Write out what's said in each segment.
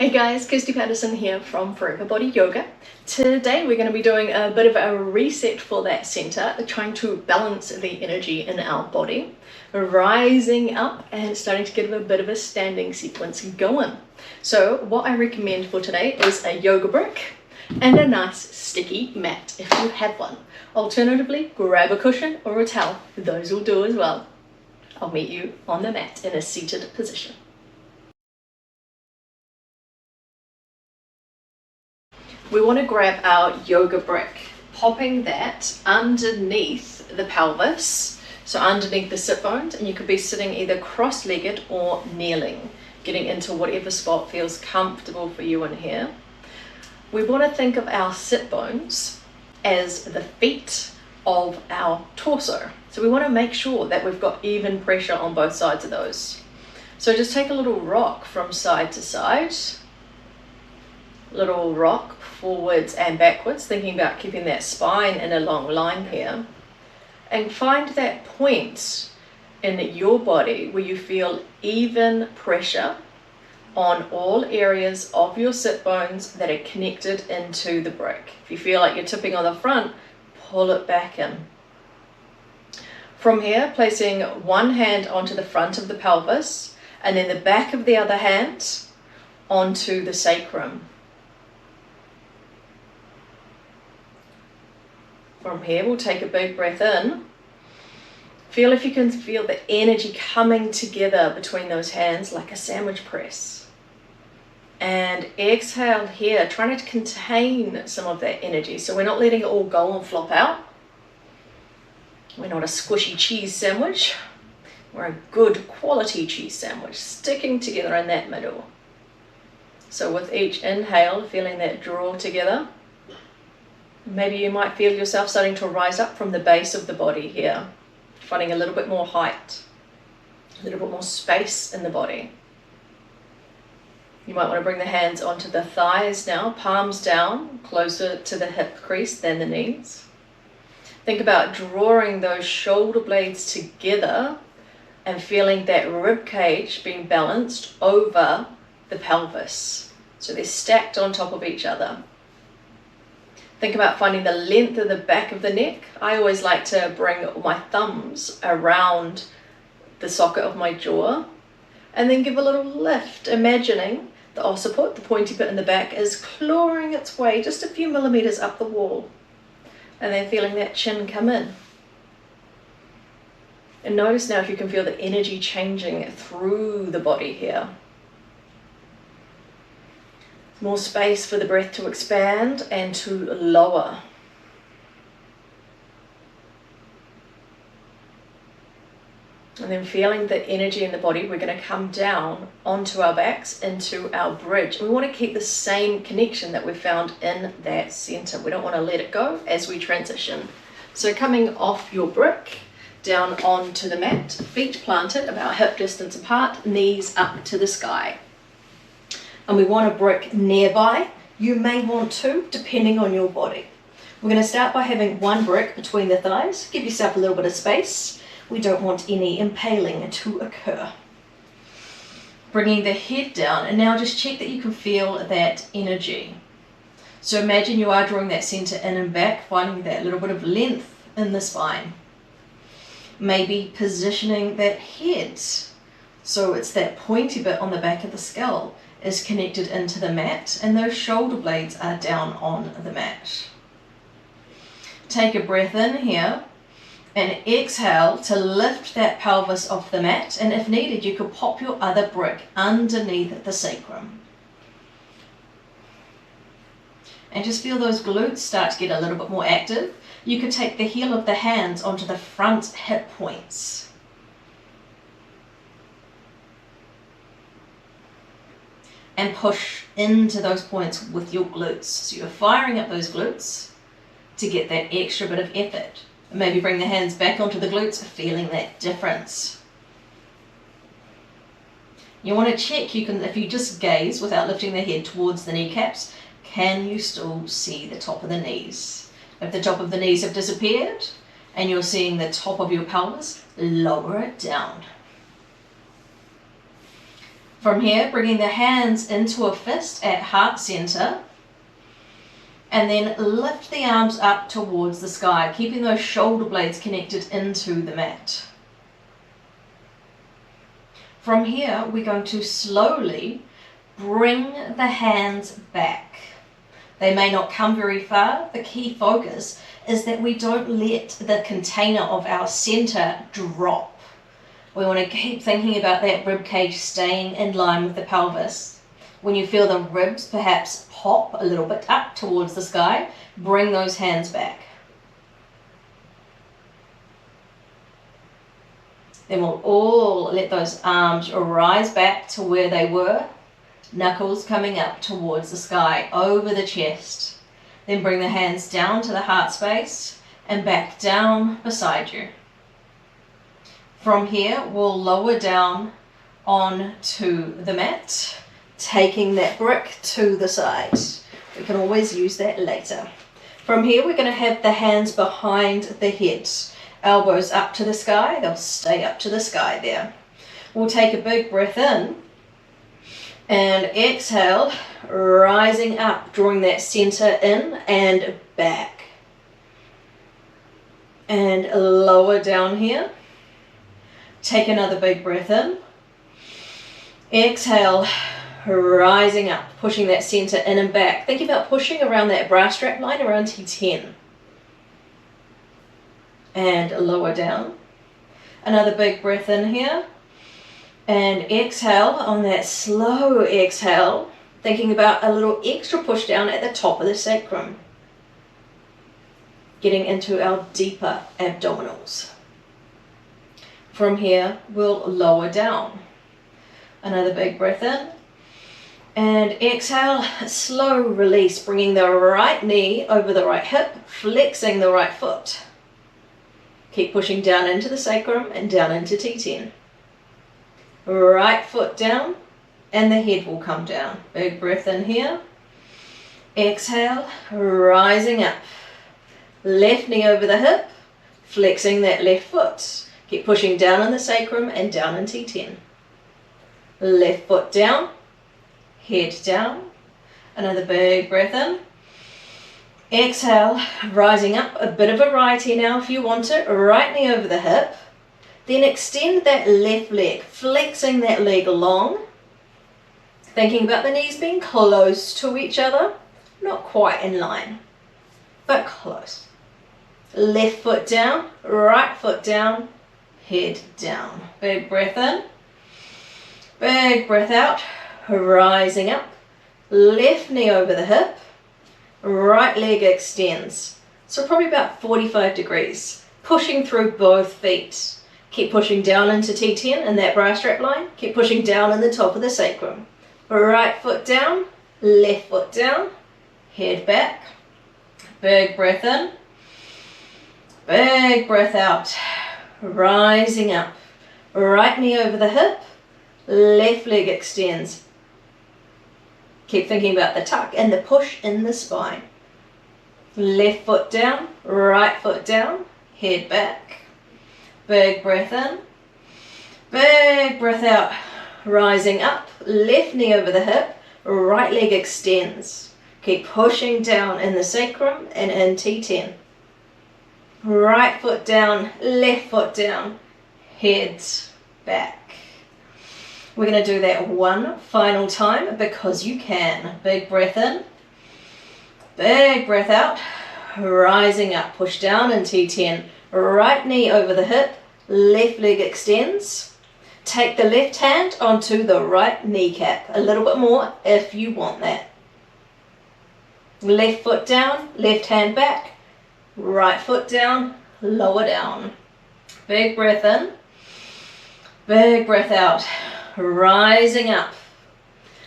Hey guys, Kirsti Patterson here from Forever Body Yoga. Today we're going to be doing a bit of a reset for that center, trying to balance the energy in our body, rising up and starting to get a bit of a standing sequence going. So what I recommend for today is a yoga brick and a nice sticky mat if you have one. Alternatively, grab a cushion or a towel, those will do as well. I'll meet you on the mat in a seated position. We want to grab our yoga brick, popping that underneath the pelvis, so underneath the sit bones, and you could be sitting either cross-legged or kneeling, getting into whatever spot feels comfortable for you in here. We want to think of our sit bones as the feet of our torso. So we want to make sure that we've got even pressure on both sides of those. So just take a little rock from side to side, little rock forwards and backwards, thinking about keeping that spine in a long line here, and find that point in your body where you feel even pressure on all areas of your sit bones that are connected into the brick. If you feel like you're tipping on the front, pull it back in. From here, placing one hand onto the front of the pelvis and then the back of the other hand onto the sacrum. From here, we'll take a big breath in. Feel if you can feel the energy coming together between those hands like a sandwich press. And exhale here, trying to contain some of that energy. So we're not letting it all go and flop out. We're not a squishy cheese sandwich. We're a good quality cheese sandwich, sticking together in that middle. So with each inhale, feeling that draw together. Maybe you might feel yourself starting to rise up from the base of the body here, finding a little bit more height, a little bit more space in the body. You might want to bring the hands onto the thighs now, palms down, closer to the hip crease than the knees. Think about drawing those shoulder blades together and feeling that rib cage being balanced over the pelvis. So they're stacked on top of each other. Think about finding the length of the back of the neck. I always like to bring my thumbs around the socket of my jaw and then give a little lift, imagining the occiput, the pointy bit in the back, is clawing its way just a few millimeters up the wall, and then feeling that chin come in. And notice now if you can feel the energy changing through the body here. More space for the breath to expand and to lower. And then feeling the energy in the body, we're going to come down onto our backs into our bridge. And we want to keep the same connection that we found in that center. We don't want to let it go as we transition. So coming off your brick, down onto the mat, feet planted about hip distance apart, knees up to the sky. And we want a brick nearby. You may want two, depending on your body. We're going to start by having one brick between the thighs. Give yourself a little bit of space. We don't want any impaling to occur. Bringing the head down, and now just check that you can feel that energy. So imagine you are drawing that center in and back, finding that little bit of length in the spine. Maybe positioning that head so it's that pointy bit on the back of the skull is connected into the mat, and those shoulder blades are down on the mat. Take a breath in here and exhale to lift that pelvis off the mat, and if needed you could pop your other brick underneath the sacrum. And just feel those glutes start to get a little bit more active. You could take the heel of the hands onto the front hip points. And push into those points with your glutes. So you're firing up those glutes to get that extra bit of effort. And maybe bring the hands back onto the glutes, feeling that difference. You want to check, you can, if you just gaze without lifting the head towards the kneecaps, can you still see the top of the knees? If the top of the knees have disappeared and you're seeing the top of your pelvis, lower it down. From here, bringing the hands into a fist at heart center, and then lift the arms up towards the sky, keeping those shoulder blades connected into the mat. From here, we're going to slowly bring the hands back. They may not come very far. The key focus is that we don't let the container of our center drop. We want to keep thinking about that rib cage staying in line with the pelvis. When you feel the ribs perhaps pop a little bit up towards the sky, bring those hands back. Then we'll all let those arms rise back to where they were, knuckles coming up towards the sky, over the chest. Then bring the hands down to the heart space and back down beside you. From here, we'll lower down onto the mat, taking that brick to the side. We can always use that later. From here, we're going to have the hands behind the head, elbows up to the sky. They'll stay up to the sky there. We'll take a big breath in and exhale, rising up, drawing that center in and back. And lower down here. Take another big breath in. Exhale, rising up, pushing that center in and back. Think about pushing around that bra strap line around T10. And lower down. Another big breath in here. And exhale on that slow exhale, thinking about a little extra push down at the top of the sacrum. Getting into our deeper abdominals. From here, we'll lower down. Another big breath in. And exhale, slow release, bringing the right knee over the right hip, flexing the right foot. Keep pushing down into the sacrum and down into T10. Right foot down, and the head will come down. Big breath in here. Exhale, rising up. Left knee over the hip, flexing that left foot. Keep pushing down on the sacrum and down in T10. Left foot down, head down. Another big breath in. Exhale, rising up, a bit of variety now if you want it. Right knee over the hip. Then extend that left leg, flexing that leg long. Thinking about the knees being close to each other. Not quite in line, but close. Left foot down, right foot down, head down. Big breath in. Big breath out, rising up. Left knee over the hip. Right leg extends. So probably about 45 degrees. Pushing through both feet. Keep pushing down into T10 in that bra strap line. Keep pushing down in the top of the sacrum. Right foot down, left foot down, head back. Big breath in. Big breath out. Rising up. Right knee over the hip. Left leg extends. Keep thinking about the tuck and the push in the spine. Left foot down, right foot down, head back. Big breath in. Big breath out. Rising up, left knee over the hip, right leg extends. Keep pushing down in the sacrum and in T10. Right foot down, left foot down, head back. We're going to do that one final time because you can. Big breath in. Big breath out. Rising up. Push down in T10. Right knee over the hip. Left leg extends. Take the left hand onto the right kneecap. A little bit more if you want that. Left foot down. Left hand back. Right foot down. Lower down. Big breath in. Big breath out. Rising up.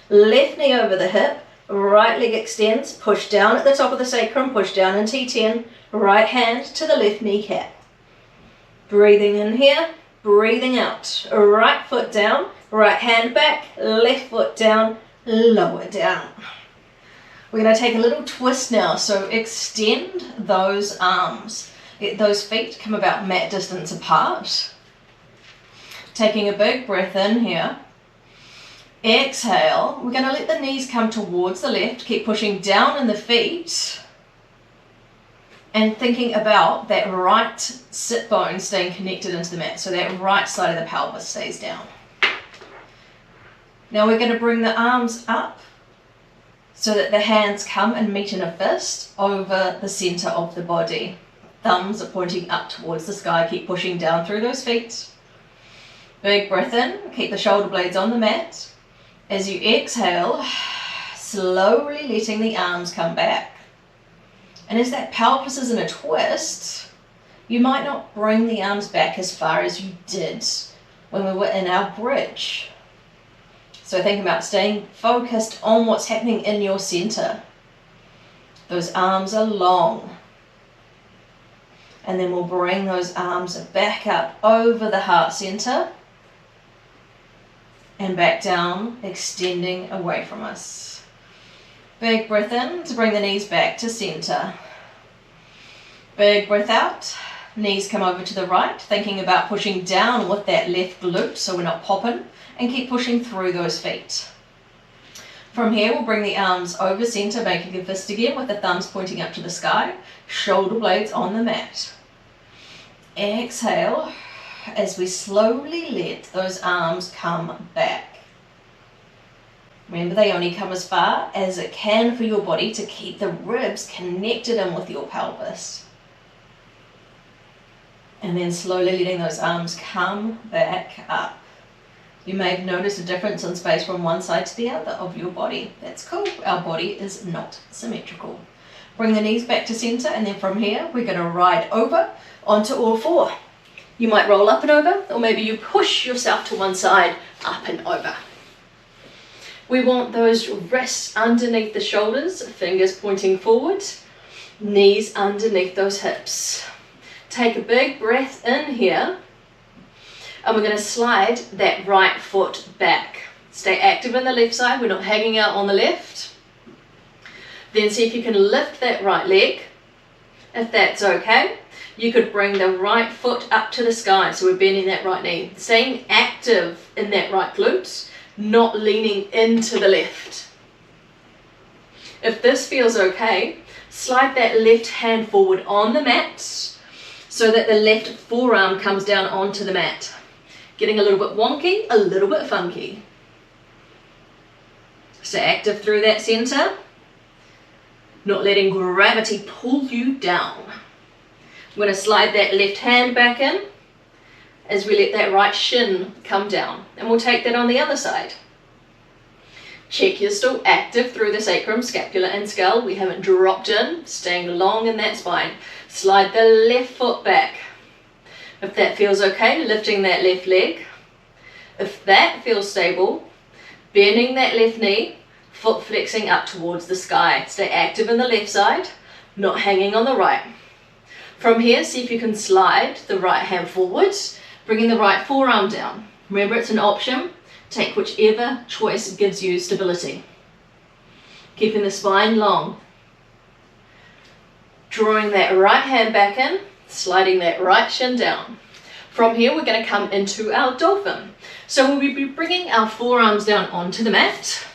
Left knee over the hip. Right leg extends. Push down at the top of the sacrum. Push down in T10. Right hand to the left kneecap. Breathing in here. Breathing out. Right foot down. Right hand back. Left foot down. Lower down. We're going to take a little twist now. So extend those arms. Get those feet come about mat distance apart. Taking a big breath in here. Exhale, we're going to let the knees come towards the left, keep pushing down in the feet and thinking about that right sit bone staying connected into the mat, so that right side of the pelvis stays down. Now we're going to bring the arms up so that the hands come and meet in a fist over the center of the body. Thumbs are pointing up towards the sky, keep pushing down through those feet. Big breath in, keep the shoulder blades on the mat. As you exhale, slowly letting the arms come back. And as that pelvis is in a twist, you might not bring the arms back as far as you did when we were in our bridge. So think about staying focused on what's happening in your center. Those arms are long. And then we'll bring those arms back up over the heart center and back down, extending away from us. Big breath in to bring the knees back to center. Big breath out, knees come over to the right, thinking about pushing down with that left glute so we're not popping, and keep pushing through those feet. From here, we'll bring the arms over center, making a fist again with the thumbs pointing up to the sky, shoulder blades on the mat. Exhale as we slowly let those arms come back. Remember, they only come as far as it can for your body to keep the ribs connected in with your pelvis. And then slowly letting those arms come back up. You may have noticed a difference in space from one side to the other of your body. That's cool. Our body is not symmetrical. Bring the knees back to center, and then from here, we're going to ride over onto all four. You might roll up and over, or maybe you push yourself to one side, up and over. We want those wrists underneath the shoulders, fingers pointing forward, knees underneath those hips. Take a big breath in here, and we're going to slide that right foot back. Stay active in the left side, we're not hanging out on the left. Then see if you can lift that right leg. If that's okay, you could bring the right foot up to the sky, so we're bending that right knee. Staying active in that right glute, not leaning into the left. If this feels okay, slide that left hand forward on the mat so that the left forearm comes down onto the mat. Getting a little bit wonky, a little bit funky. Stay active through that center, not letting gravity pull you down. I'm going to slide that left hand back in as we let that right shin come down, and we'll take that on the other side. Check you're still active through the sacrum, scapula and skull. We haven't dropped in, staying long in that spine. Slide the left foot back. If that feels okay, lifting that left leg. If that feels stable, bending that left knee, foot flexing up towards the sky. Stay active in the left side, not hanging on the right. From here, see if you can slide the right hand forward, bringing the right forearm down. Remember, it's an option. Take whichever choice gives you stability. Keeping the spine long. Drawing that right hand back in, sliding that right shin down. From here, we're going to come into our dolphin. So we'll be bringing our forearms down onto the mat,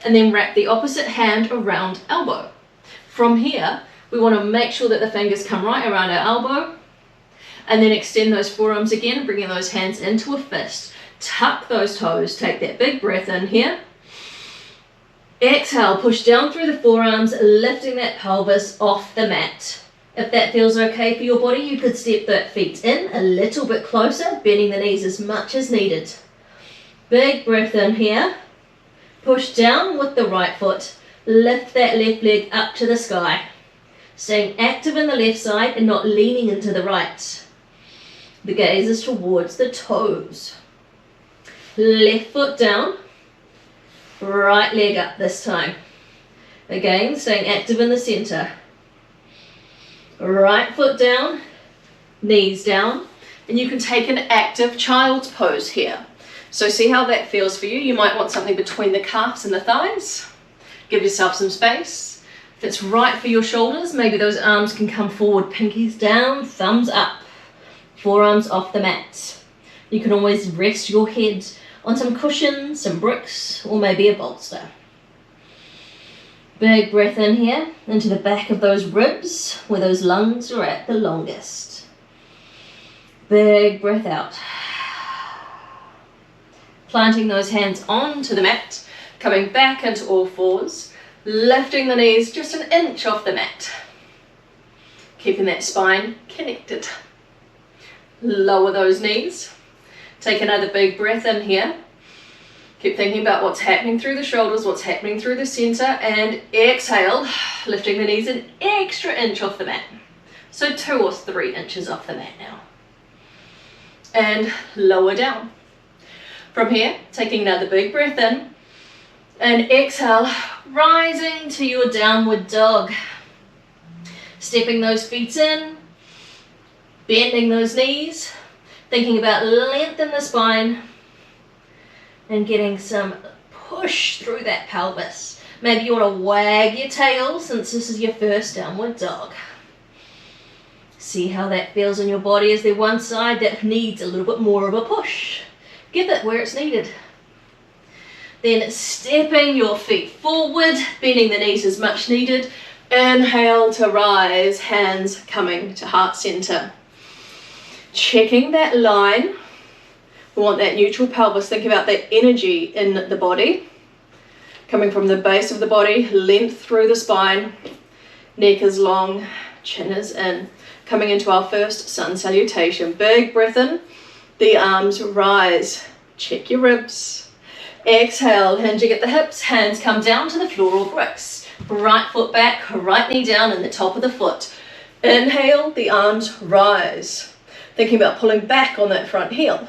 and then wrap the opposite hand around elbow. From here, we want to make sure that the fingers come right around our elbow, and then extend those forearms again, bringing those hands into a fist. Tuck those toes, take that big breath in here. Exhale, push down through the forearms, lifting that pelvis off the mat. If that feels okay for your body, you could step the feet in a little bit closer, bending the knees as much as needed. Big breath in here. Push down with the right foot, lift that left leg up to the sky. Staying active in the left side and not leaning into the right. The gaze is towards the toes. Left foot down, right leg up this time. Again, staying active in the center. Right foot down, knees down, and you can take an active child's pose here. So see how that feels for you. You might want something between the calves and the thighs. Give yourself some space. If it's right for your shoulders, maybe those arms can come forward, pinkies down, thumbs up, forearms off the mat. You can always rest your head on some cushion, some bricks, or maybe a bolster. Big breath in here, into the back of those ribs, where those lungs are at the longest. Big breath out. Planting those hands onto the mat, coming back into all fours, lifting the knees just an inch off the mat. Keeping that spine connected. Lower those knees. Take another big breath in here. Keep thinking about what's happening through the shoulders, what's happening through the center, and exhale, lifting the knees an extra inch off the mat. So 2 or 3 inches off the mat now. And lower down. From here, taking another big breath in, and exhale, rising to your downward dog. Stepping those feet in, bending those knees, thinking about length in the spine, and getting some push through that pelvis. Maybe you want to wag your tail since this is your first downward dog. See how that feels in your body. Is there one side that needs a little bit more of a push? Give it where it's needed. Then stepping your feet forward, bending the knees as much needed. Inhale to rise, hands coming to heart center. Checking that line. We want that neutral pelvis. Think about that energy in the body. Coming from the base of the body, length through the spine. Neck is long, chin is in. Coming into our first sun salutation. Big breath in. The arms rise. Check your ribs. Exhale, hinging at the hips. Hands come down to the floor or bricks. Right foot back, right knee down in the top of the foot. Inhale, the arms rise. Thinking about pulling back on that front heel.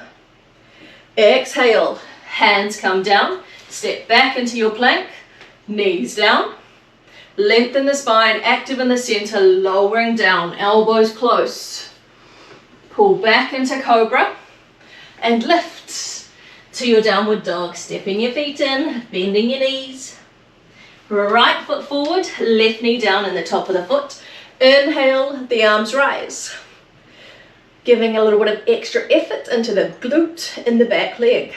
Exhale, hands come down, step back into your plank, knees down, lengthen the spine, active in the center, lowering down, elbows close. Pull back into cobra and lift to your downward dog, stepping your feet in, bending your knees. Right foot forward, left knee down in the top of the foot. Inhale, the arms rise. Giving a little bit of extra effort into the glute in the back leg.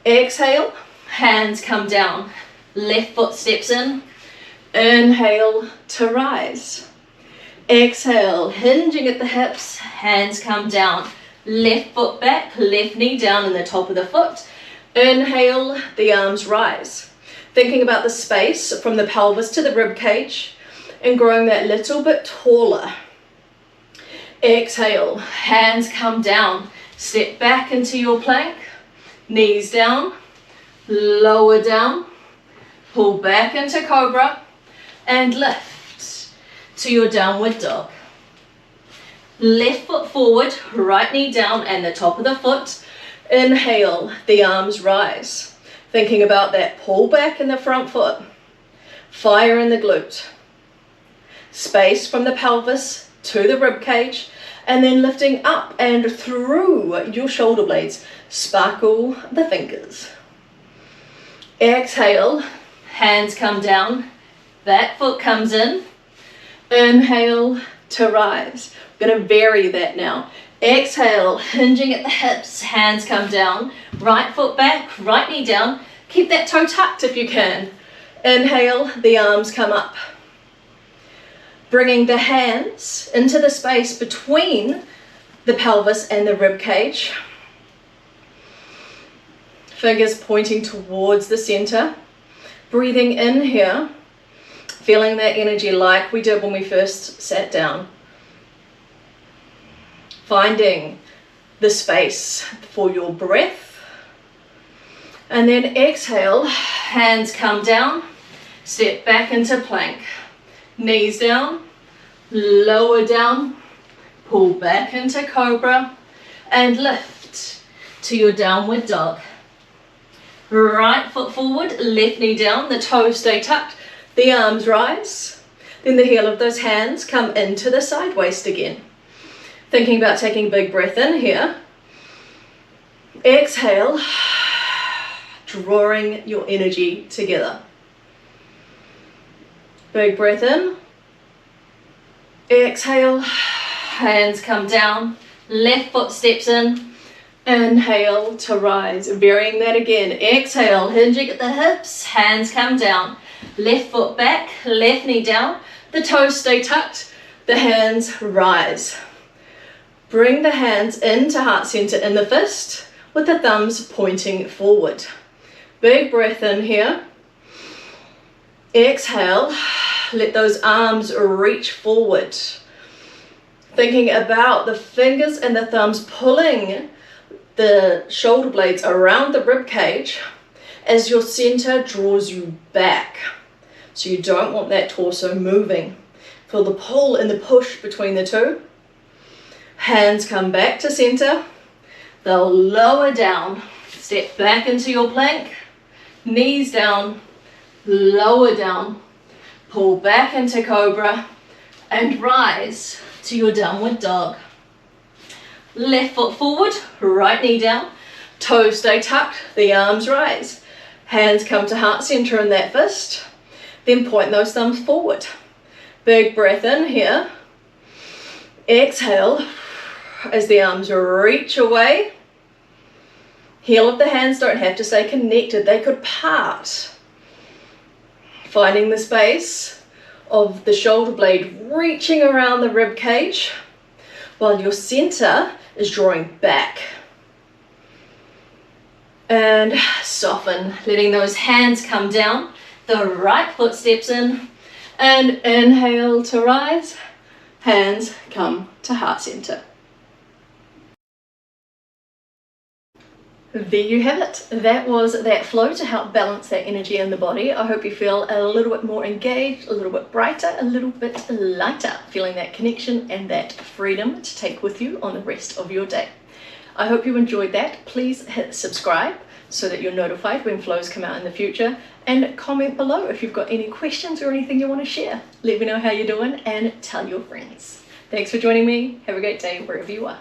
Exhale, hands come down. Left foot steps in. Inhale to rise. Exhale, hinging at the hips, hands come down. Left foot back, left knee down in the top of the foot. Inhale, the arms rise. Thinking about the space from the pelvis to the rib cage and growing that little bit taller. Exhale, hands come down, step back into your plank, knees down, lower down, pull back into cobra, and lift to your downward dog. Left foot forward, right knee down and the top of the foot. Inhale, the arms rise. Thinking about that pull back in the front foot, fire in the glute, space from the pelvis to the rib cage, and then lifting up and through your shoulder blades. Sparkle the fingers. Exhale, hands come down, that foot comes in. Inhale to rise. We're going to vary that now. Exhale, hinging at the hips, hands come down, right foot back, right knee down. Keep that toe tucked if you can. Inhale, the arms come up. Bringing the hands into the space between the pelvis and the rib cage. Fingers pointing towards the center. Breathing in here, feeling that energy like we did when we first sat down. Finding the space for your breath. And then exhale, hands come down, step back into plank. Knees down, lower down, pull back into cobra, and lift to your downward dog. Right foot forward, left knee down, the toes stay tucked, the arms rise. Then the heel of those hands come into the side waist again. Thinking about taking a big breath in here. Exhale, drawing your energy together. Big breath in. Exhale, hands come down, left foot steps in. Inhale to rise, varying that again. Exhale, hinging at the hips, hands come down. Left foot back, left knee down. The toes stay tucked, the hands rise. Bring the hands into heart center in the fist with the thumbs pointing forward. Big breath in here. Exhale, let those arms reach forward. Thinking about the fingers and the thumbs pulling the shoulder blades around the rib cage as your center draws you back. So you don't want that torso moving. Feel the pull and the push between the two. Hands come back to center. They'll lower down. Step back into your plank. Knees down. Lower down. Pull back into cobra. And rise to your downward dog. Left foot forward. Right knee down. Toes stay tucked. The arms rise. Hands come to heart center in that fist. Then point those thumbs forward. Big breath in here. Exhale as the arms reach away. Heel of the hands don't have to stay connected. They could part. Finding the space of the shoulder blade reaching around the rib cage while your center is drawing back. And soften, letting those hands come down. The right foot steps in. And inhale to rise. Hands come to heart center. There you have it. That was that flow to help balance that energy in the body. I hope you feel a little bit more engaged, a little bit brighter, a little bit lighter, feeling that connection and that freedom to take with you on the rest of your day. I hope you enjoyed that. Please hit subscribe so that you're notified when flows come out in the future, and comment below if you've got any questions or anything you want to share. Let me know how you're doing and tell your friends. Thanks for joining me. Have a great day wherever you are.